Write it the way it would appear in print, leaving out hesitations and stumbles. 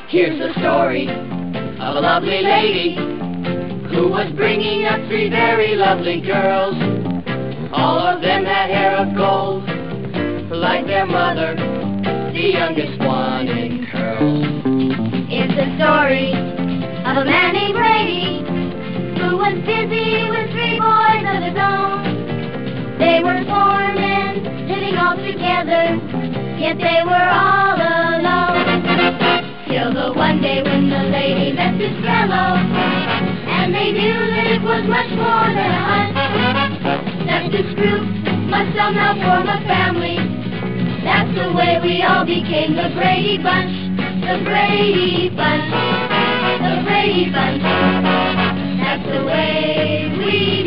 Here's the story of a lovely lady who was bringing up 3 very lovely girls. All of them had hair of gold, like their mother, the youngest one in curls. It's the story of a man named Brady who was busy with 3 boys of his own. They were 4 men living all together, yet they were all alone. Till the one day when the lady met this fellow, and they knew that it was much more than a hunt, that this group must somehow form a family. That's the way we all became the Brady Bunch, the Brady Bunch, the Brady Bunch. That's the way we